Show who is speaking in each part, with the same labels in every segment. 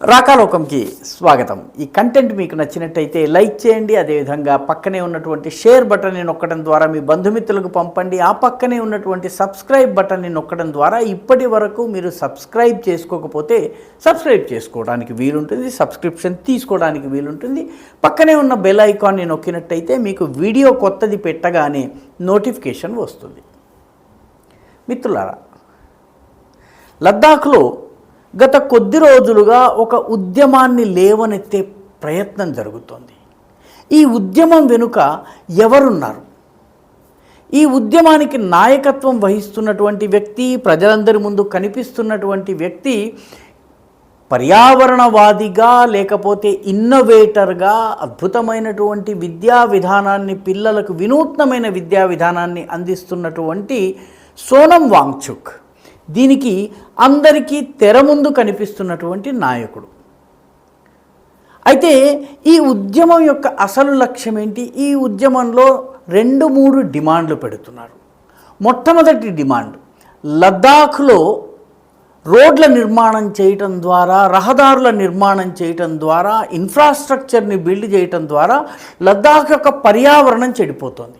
Speaker 1: రాకాలోకంకి స్వాగతం. ఈ కంటెంట్ మీకు నచ్చినట్టయితే లైక్ చేయండి. అదేవిధంగా పక్కనే ఉన్నటువంటి షేర్ బటన్ని నొక్కడం ద్వారా మీ బంధుమిత్రులకు పంపండి. ఆ పక్కనే ఉన్నటువంటి సబ్స్క్రైబ్ బటన్ని నొక్కడం ద్వారా ఇప్పటి వరకు మీరు సబ్స్క్రైబ్ చేసుకోకపోతే సబ్స్క్రైబ్ చేసుకోవడానికి వీలుంటుంది, సబ్స్క్రిప్షన్ తీసుకోవడానికి వీలుంటుంది. పక్కనే ఉన్న బెల్ ఐకాన్ని నొక్కినట్టయితే మీకు వీడియో కొత్తది పెట్టగానే నోటిఫికేషన్ వస్తుంది. మిత్రులారా, లద్దాఖ్లో గత కొద్ది రోజులుగా ఒక ఉద్యమాన్ని లేవనెత్తే ప్రయత్నం జరుగుతోంది. ఈ ఉద్యమం వెనుక ఎవరున్నారు? ఈ ఉద్యమానికి నాయకత్వం వహిస్తున్నటువంటి వ్యక్తి, ప్రజలందరి ముందు కనిపిస్తున్నటువంటి వ్యక్తి పర్యావరణవాదిగా లేకపోతే ఇన్నోవేటర్గా అద్భుతమైనటువంటి విద్యా విధానాన్ని, పిల్లలకు వినూత్నమైన విద్యా విధానాన్ని అందిస్తున్నటువంటి సోనం వాంగ్చుక్. దీనికి అందరికీ తెర ముందు కనిపిస్తున్నటువంటి నాయకుడు. అయితే ఈ ఉద్యమం యొక్క అసలు లక్ష్యం ఏంటి? ఈ ఉద్యమంలో 2-3 డిమాండ్లు పెడుతున్నారు. మొట్టమొదటి డిమాండ్, లద్దాఖ్లో రోడ్ల నిర్మాణం చేయటం ద్వారా, రహదారుల నిర్మాణం చేయటం ద్వారా, ఇన్ఫ్రాస్ట్రక్చర్ని బిల్డ్ చేయటం ద్వారా లద్దాఖ్ యొక్క పర్యావరణం చెడిపోతుంది.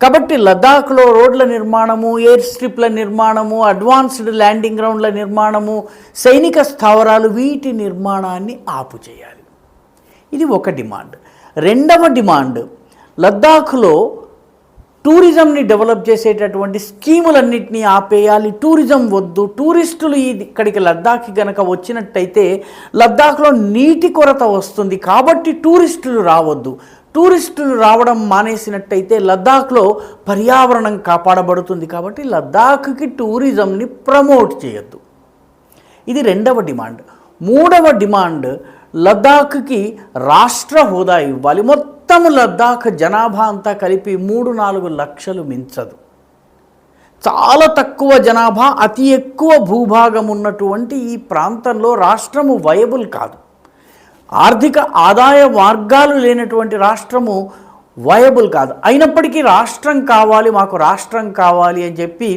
Speaker 1: కాబట్టి లద్దాఖ్లో రోడ్ల నిర్మాణము, ఎయిర్ స్ట్రిప్ల నిర్మాణము, అడ్వాన్స్డ్ ల్యాండింగ్ గ్రౌండ్ల నిర్మాణము, సైనిక స్థావరాలు, వీటి నిర్మాణాన్ని ఆపు చేయాలి. ఇది ఒక డిమాండ్. రెండవ డిమాండ్, లద్దాఖ్లో టూరిజంని డెవలప్ చేసేటటువంటి స్కీములన్నింటినీ ఆపేయాలి. టూరిజం వద్దు. టూరిస్టులు ఇక్కడికి లద్దాఖ్కి గనక వచ్చినట్టయితే లద్దాఖ్లో నీటి కొరత వస్తుంది, కాబట్టి టూరిస్టులు రావద్దు. టూరిస్టులు రావడం మానేసినట్టయితే లద్దాఖ్లో పర్యావరణం కాపాడబడుతుంది, కాబట్టి లద్దాఖ్కి టూరిజంని ప్రమోట్ చేయొద్దు. ఇది రెండవ డిమాండ్. మూడవ డిమాండ్, లద్దాఖ్కి రాష్ట్ర హోదా ఇవ్వాలి. మొత్తం లద్దాఖ్ జనాభా అంతా కలిపి 3-4 లక్షలు మించదు. చాలా తక్కువ జనాభా, అతి ఎక్కువ భూభాగం ఉన్నటువంటి ఈ ప్రాంతంలో రాష్ట్రము వయబుల్ కాదు. ఆర్థిక ఆదాయ మార్గాలు లేనటువంటి రాష్ట్రము వయబుల్ కాదు. అయినప్పటికీ రాష్ట్రం కావాలి, మాకు రాష్ట్రం కావాలి అని చెప్పి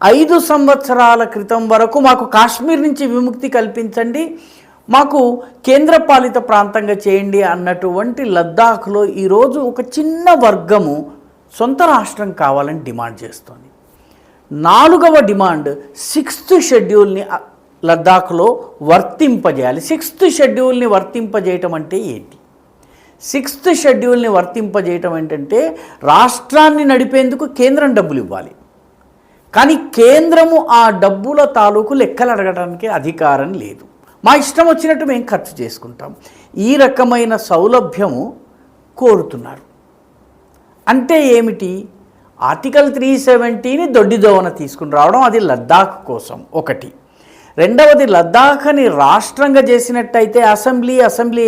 Speaker 1: 5 సంవత్సరాల క్రితం వరకు మాకు కాశ్మీర్ నుంచి విముక్తి కల్పించండి, మాకు కేంద్రపాలిత ప్రాంతంగా చేయండి అన్నటువంటి లద్దాఖ్లో ఈరోజు ఒక చిన్న వర్గము సొంత రాష్ట్రం కావాలని డిమాండ్ చేస్తోంది. 4వ డిమాండ్, 6th షెడ్యూల్ని లద్దాఖ్లో వర్తింపజేయాలి. 6th షెడ్యూల్ని వర్తింపజేయటం అంటే ఏంటి? 6th షెడ్యూల్ని వర్తింపజేయటం ఏంటంటే, రాష్ట్రాన్ని నడిపేందుకు కేంద్రం డబ్బులు ఇవ్వాలి, కానీ కేంద్రము ఆ డబ్బుల తాలూకు లెక్కలు అడగడానికి అధికారం లేదు. మా ఇష్టం వచ్చినట్టు మేము ఖర్చు చేసుకుంటాం. ఈ రకమైన సౌలభ్యము కోరుతున్నారు. అంటే ఏమిటి? ఆర్టికల్ 370ని దొడ్డిదోవన తీసుకుని రావడం, అది లద్దాఖ్ కోసం ఒకటి. రెండవది, లద్దాఖ్ని రాష్ట్రంగా చేసినట్టయితే అసెంబ్లీ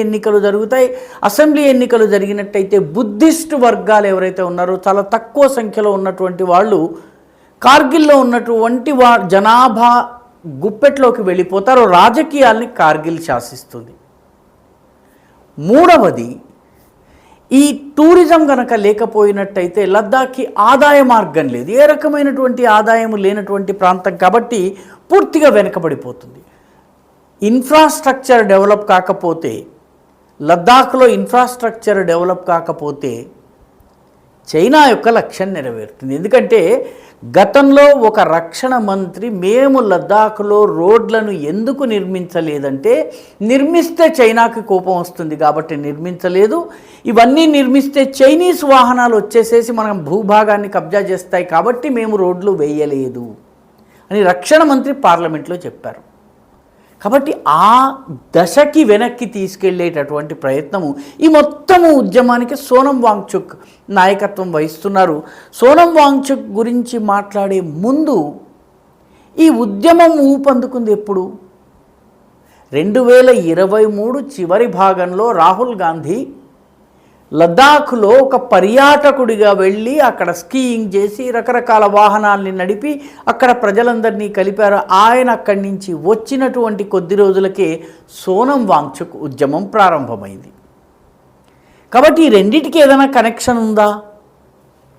Speaker 1: ఎన్నికలు జరుగుతాయి. అసెంబ్లీ ఎన్నికలు జరిగినట్టయితే బుద్ధిస్టు వర్గాలు ఎవరైతే ఉన్నారో, చాలా తక్కువ సంఖ్యలో ఉన్నటువంటి వాళ్ళు కార్గిల్లో ఉన్నటువంటి జనాభా గుప్పెట్లోకి వెళ్ళిపోతారు. రాజకీయాల్ని కార్గిల్ శాసిస్తుంది. మూడవది, ఈ టూరిజం కనుక లేకపోయినట్టయితే లద్దాఖ్కి ఆదాయ మార్గం లేదు. ఏ రకమైనటువంటి ఆదాయం లేనటువంటి ప్రాంతం కాబట్టి పూర్తిగా వెనుకబడిపోతుంది. ఇన్ఫ్రాస్ట్రక్చర్ డెవలప్ కాకపోతే, లద్దాఖ్లో ఇన్ఫ్రాస్ట్రక్చర్ డెవలప్ కాకపోతే చైనా యొక్క లక్ష్యం నెరవేరుతుంది. ఎందుకంటే గతంలో ఒక రక్షణ మంత్రి, మేము లద్దాఖ్లో రోడ్లను ఎందుకు నిర్మించలేదంటే, నిర్మిస్తే చైనాకి కోపం వస్తుంది కాబట్టి నిర్మించలేదు, ఇవన్నీ నిర్మిస్తే చైనీస్ వాహనాలు వచ్చేసేసి మనం భూభాగాన్ని కబ్జా చేస్తాయి కాబట్టి మేము రోడ్లు వేయలేదు అని రక్షణ మంత్రి పార్లమెంట్లో చెప్పారు. కాబట్టి ఆ దశకి వెనక్కి తీసుకెళ్లేటటువంటి ప్రయత్నము ఈ మొత్తము ఉద్యమానికి సోనం వాంగ్చుక్ నాయకత్వం వహిస్తున్నారు. సోనం వాంగ్చుక్ గురించి మాట్లాడే ముందు, ఈ ఉద్యమం ఊపందుకుంది ఎప్పుడు? 2023 చివరి భాగంలో రాహుల్ గాంధీ లద్దాఖ్లో ఒక పర్యాటకుడిగా వెళ్ళి అక్కడ స్కీయింగ్ చేసి రకరకాల వాహనాల్ని నడిపి అక్కడ ప్రజలందరినీ కలిపారు. ఆయన అక్కడి నుంచి వచ్చినటువంటి కొద్ది రోజులకే సోనం వాంగ్చుక్ ఉద్యమం ప్రారంభమైంది. కాబట్టి ఈ రెండింటికి ఏదైనా కనెక్షన్ ఉందా?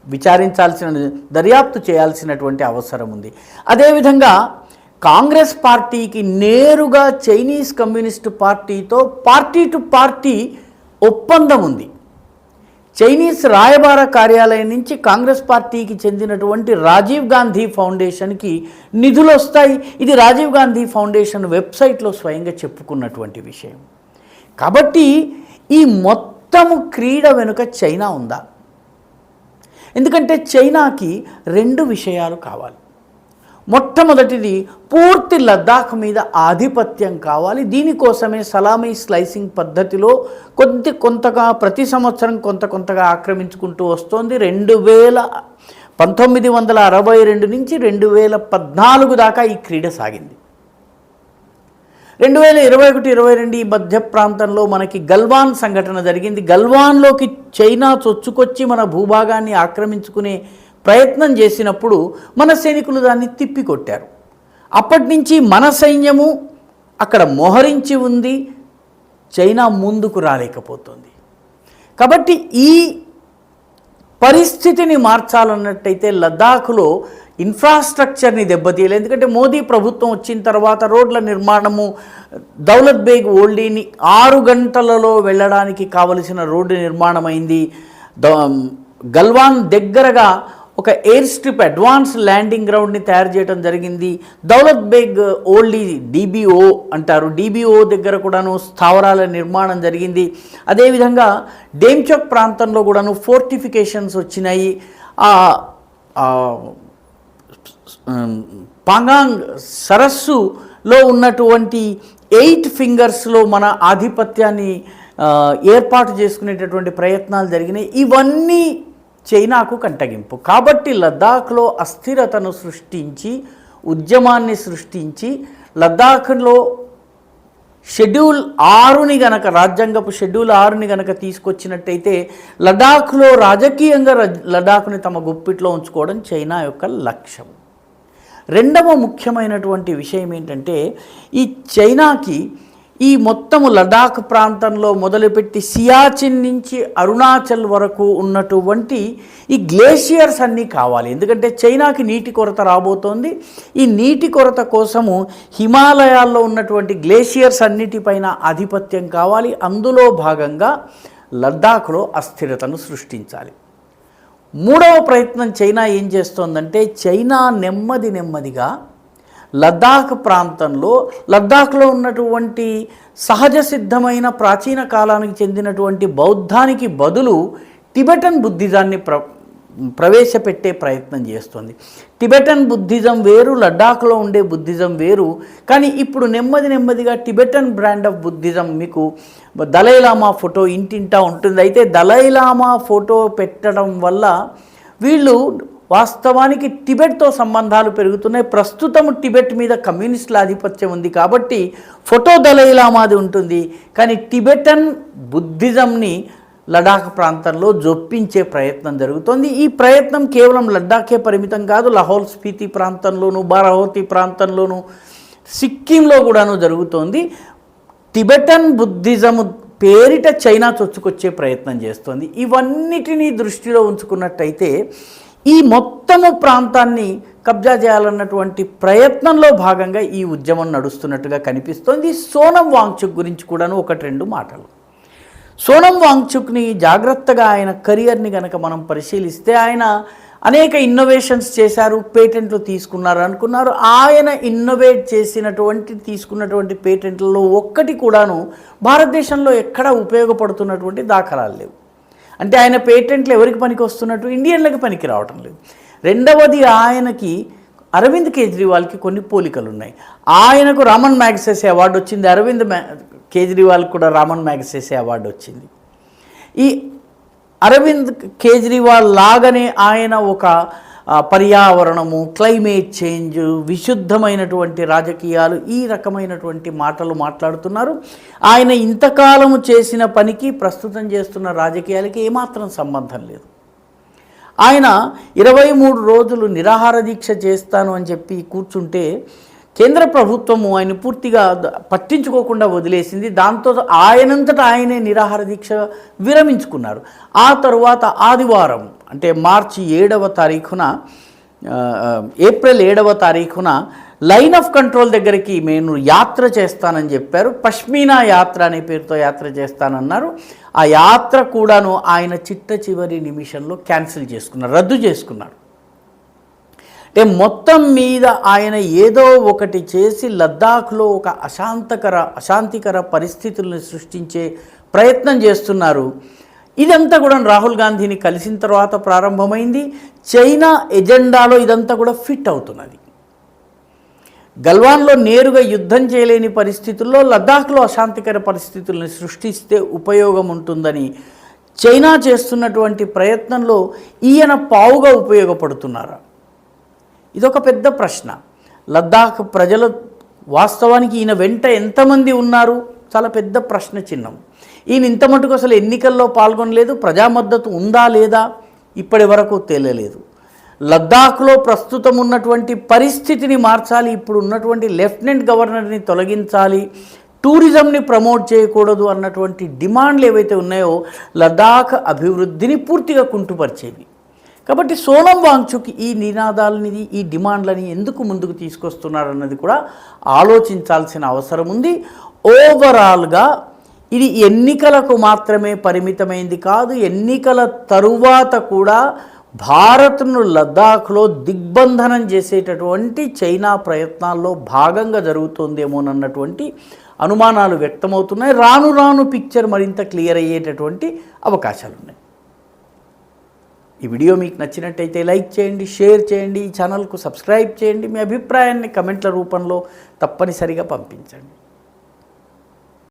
Speaker 1: విచారించాల్సిన, దర్యాప్తు చేయాల్సినటువంటి అవసరం ఉంది. అదేవిధంగా కాంగ్రెస్ పార్టీకి నేరుగా చైనీస్ కమ్యూనిస్ట్ పార్టీతో పార్టీ టు పార్టీ ఒప్పందం ఉంది. చైనీస్ రాయబార కార్యాలయం నుంచి కాంగ్రెస్ పార్టీకి చెందినటువంటి రాజీవ్ గాంధీ ఫౌండేషన్కి నిధులు వస్తాయి. ఇది రాజీవ్ గాంధీ ఫౌండేషన్ వెబ్సైట్లో స్వయంగా చెప్పుకున్నటువంటి విషయం. కాబట్టి ఈ మొత్తము క్రీడ వెనుక చైనా ఉందా? ఎందుకంటే చైనాకి 2 విషయాలు కావాలి. మొట్టమొదటిది పూర్తి లద్దాఖ్ మీద ఆధిపత్యం కావాలి. దీనికోసమే సలామీ స్లైసింగ్ పద్ధతిలో కొంతగా ప్రతి సంవత్సరం కొంతగా ఆక్రమించుకుంటూ వస్తోంది. 1962 నుంచి 2014 దాకా ఈ క్రీడ సాగింది. 2021-22 ఈ మధ్య ప్రాంతంలో మనకి గల్వాన్ సంఘటన జరిగింది. గల్వాన్లోకి చైనా చొచ్చుకొచ్చి మన భూభాగాన్ని ఆక్రమించుకునే ప్రయత్నం చేసినప్పుడు మన సైనికులు దాన్ని తిప్పికొట్టారు. అప్పటి నుంచి మన సైన్యము అక్కడ మోహరించి ఉంది, చైనా ముందుకు రాలేకపోతుంది. కాబట్టి ఈ పరిస్థితిని మార్చాలన్నట్టయితే లద్దాఖ్లో ఇన్ఫ్రాస్ట్రక్చర్ని దెబ్బతీయాలి. ఎందుకంటే మోదీ ప్రభుత్వం వచ్చిన తర్వాత రోడ్ల నిర్మాణము, దౌలత్ బేగ్ ఓల్డీని 6 గంటలలో వెళ్ళడానికి కావలసిన రోడ్డు నిర్మాణం అయింది. గల్వాన్ దగ్గరగా ఒక ఎయిర్ స్ట్రిప్ అడ్వాన్స్ ల్యాండింగ్ గ్రౌండ్ని తయారు చేయడం జరిగింది. దౌలత్ బేగ్ ఓల్డీ DBO అంటారు, DBO దగ్గర కూడాను స్థావరాల నిర్మాణం జరిగింది. అదేవిధంగా డేమ్చౌక్ ప్రాంతంలో కూడాను ఫోర్టిఫికేషన్స్ వచ్చినాయి. పాంగాంగ్ సరస్సులో ఉన్నటువంటి 8 ఫింగర్స్లో మన ఆధిపత్యాన్ని ఏర్పాటు చేసుకునేటటువంటి ప్రయత్నాలు జరిగినాయి. ఇవన్నీ చైనాకు కంటగింపు. కాబట్టి లద్దాఖ్లో అస్థిరతను సృష్టించి, ఉద్యమాన్ని సృష్టించి, లద్దాఖ్లో షెడ్యూల్ 6ని గనక, రాజ్యాంగపు షెడ్యూల్ 6ని గనక తీసుకొచ్చినట్టయితే లద్దాఖ్లో రాజకీయంగా లద్దాఖ్ని తమ గుప్పిట్లో ఉంచుకోవడం చైనా యొక్క లక్ష్యం. రెండవ ముఖ్యమైనటువంటి విషయం ఏంటంటే, ఈ చైనాకి ఈ మొత్తము లద్దాఖ్ ప్రాంతంలో మొదలుపెట్టి సియాచిన్ నుంచి అరుణాచల్ వరకు ఉన్నటువంటి ఈ గ్లేషియర్స్ అన్నీ కావాలి. ఎందుకంటే చైనాకి నీటి కొరత రాబోతోంది. ఈ నీటి కొరత కోసము హిమాలయాల్లో ఉన్నటువంటి గ్లేషియర్స్ అన్నిటిపైన ఆధిపత్యం కావాలి. అందులో భాగంగా లద్దాఖ్లో అస్థిరతను సృష్టించాలి. మూడవ ప్రయత్నం చైనా ఏం చేస్తోందంటే, చైనా నెమ్మదిగా లద్దాఖ్ ప్రాంతంలో, లద్దాఖ్లో ఉన్నటువంటి సహజ సిద్ధమైన ప్రాచీన కాలానికి చెందినటువంటి బౌద్ధానికి బదులు టిబెటన్ బుద్ధిజాన్ని ప్రవేశపెట్టే ప్రయత్నం చేస్తుంది. టిబెటన్ బుద్ధిజం వేరు, లద్దాఖ్లో ఉండే బుద్ధిజం వేరు. కానీ ఇప్పుడు నెమ్మదిగా టిబెటన్ బ్రాండ్ ఆఫ్ బుద్ధిజం, మీకు దలైలామా ఫోటో ఇంటింటా ఉంటుంది. అయితే దలైలామా ఫోటో పెట్టడం వల్ల వీళ్ళు వాస్తవానికి టిబెట్తో సంబంధాలు పెరుగుతున్నాయి. ప్రస్తుతం టిబెట్ మీద కమ్యూనిస్టుల ఆధిపత్యం ఉంది కాబట్టి ఫోటో దలైలామాది ఉంటుంది. కానీ టిబెటన్ బుద్ధిజంని లడాఖ్ ప్రాంతంలో జొప్పించే ప్రయత్నం జరుగుతుంది. ఈ ప్రయత్నం కేవలం లడ్డాఖే పరిమితం కాదు, లాహౌల్ స్పీతి ప్రాంతంలోను, బారాహోతి ప్రాంతంలోను, సిక్కింలో కూడాను జరుగుతోంది. టిబెటన్ బుద్ధిజము పేరిట చైనా చొచ్చుకొచ్చే ప్రయత్నం చేస్తోంది. ఇవన్నిటినీ దృష్టిలో ఉంచుకున్నట్టయితే ఈ మొత్తము ప్రాంతాన్ని కబ్జా చేయాలన్నటువంటి ప్రయత్నంలో భాగంగా ఈ ఉద్యమం నడుస్తున్నట్టుగా కనిపిస్తోంది. సోనం వాంగ్చుక్ గురించి కూడాను 1-2 మాటలు. సోనం వాంగ్చుక్ని జాగ్రత్తగా ఆయన కెరియర్ని కనుక మనం పరిశీలిస్తే, ఆయన అనేక ఇన్నోవేషన్స్ చేశారు, పేటెంట్లు తీసుకున్నారు అనుకున్నారు. ఆయన ఇన్నోవేట్ తీసుకున్నటువంటి పేటెంట్లలో ఒక్కటి కూడాను భారతదేశంలో ఎక్కడా ఉపయోగపడుతున్నటువంటి దాఖలాలు లేవు. అంటే ఆయన పేటెంట్లు ఎవరికి పనికి వస్తున్నట్టు? ఇండియన్లకి పనికి రావటం లేదు. రెండవది, ఆయనకి అరవింద్ కేజ్రీవాల్కి కొన్ని పోలికలు ఉన్నాయి. ఆయనకు రామన్ మ్యాగ్సెసే అవార్డు వచ్చింది, అరవింద్ కేజ్రీవాల్కి కూడా రామన్ మ్యాగ్సెసే అవార్డు వచ్చింది. ఈ అరవింద్ కేజ్రీవాల్ లాగానే ఆయన ఒక పర్యావరణము, క్లైమేట్ చేంజ్, విశుద్ధమైనటువంటి రాజకీయాలు, ఈ రకమైనటువంటి మాటలు మాట్లాడుతున్నారు. ఆయన ఇంతకాలము చేసిన పనికి ప్రస్తుతం చేస్తున్న రాజకీయాలకి ఏమాత్రం సంబంధం లేదు. ఆయన 23 రోజులు నిరాహార దీక్ష చేస్తాను అని చెప్పి కూర్చుంటే కేంద్ర ప్రభుత్వము ఆయన పూర్తిగా పట్టించుకోకుండా వదిలేసింది. దాంతో ఆయనంతటా ఆయనే నిరాహార దీక్ష విరమించుకున్నారు. ఆ తరువాత ఆదివారం అంటే మార్చి 7వ తారీఖున, ఏప్రిల్ 7వ తారీఖున లైన్ ఆఫ్ కంట్రోల్ దగ్గరికి నేను యాత్ర చేస్తానని చెప్పారు. పష్మీనా యాత్ర అనే పేరుతో యాత్ర చేస్తానన్నారు. ఆ యాత్ర కూడాను ఆయన చిట్ట చివరి నిమిషంలో క్యాన్సిల్ చేసుకున్నారు, రద్దు చేసుకున్నారు. అంటే మొత్తం మీద ఆయన ఏదో ఒకటి చేసి లద్దాఖ్లో ఒక అశాంతికర పరిస్థితులను సృష్టించే ప్రయత్నం చేస్తున్నారు. ఇదంతా కూడా రాహుల్ గాంధీని కలిసిన తర్వాత ప్రారంభమైంది. చైనా ఎజెండాలో ఇదంతా కూడా ఫిట్ అవుతున్నది. గల్వాన్లో నేరుగా యుద్ధం చేయలేని పరిస్థితుల్లో లద్దాఖ్లో అశాంతికర పరిస్థితులను సృష్టిస్తే ఉపయోగం ఉంటుందని చైనా చేస్తున్నటువంటి ప్రయత్నంలో ఈయన పావుగా ఉపయోగపడుతున్నారా? ఇదొక పెద్ద ప్రశ్న. లద్దాఖ్ ప్రజల వాస్తవానికి ఈయన వెంట ఎంతమంది ఉన్నారు? చాలా పెద్ద ప్రశ్న చిహ్నం. ఈయన ఇంత మటుకు అసలు ఎన్నికల్లో పాల్గొనలేదు. ప్రజా మద్దతు ఉందా లేదా ఇప్పటి వరకు తేలలేదు. లద్దాఖ్లో ప్రస్తుతం ఉన్నటువంటి పరిస్థితిని మార్చాలి, ఇప్పుడు ఉన్నటువంటి లెఫ్టినెంట్ గవర్నర్ని తొలగించాలి, టూరిజంని ప్రమోట్ చేయకూడదు అన్నటువంటి డిమాండ్లు ఏవైతే ఉన్నాయో లద్దాఖ్ అభివృద్ధిని పూర్తిగా కుంటుపరిచేవి. కాబట్టి సోనం వాంగ్చుక్ ఈ నినాదాలని, ఈ డిమాండ్లని ఎందుకు ముందుకు తీసుకొస్తున్నారన్నది కూడా ఆలోచించాల్సిన అవసరం ఉంది. ఓవరాల్గా ఇది ఎన్నికలకు మాత్రమే పరిమితమైంది కాదు. ఎన్నికల తరువాత కూడా భారత్ను లద్దాఖ్లో దిగ్బంధనం చేసేటటువంటి చైనా ప్రయత్నాల్లో భాగంగా జరుగుతుందేమోనన్నటువంటి అనుమానాలు వ్యక్తమవుతున్నాయి. రాను రాను పిక్చర్ మరింత క్లియర్ అయ్యేటటువంటి అవకాశాలు ఉన్నాయి. ఈ వీడియో మీకు నచ్చినట్టయితే లైక్ చేయండి, షేర్ చేయండి, ఈ ఛానల్కు సబ్స్క్రైబ్ చేయండి. మీ అభిప్రాయాన్ని కమెంట్ల రూపంలో తప్పనిసరిగా పంపించండి.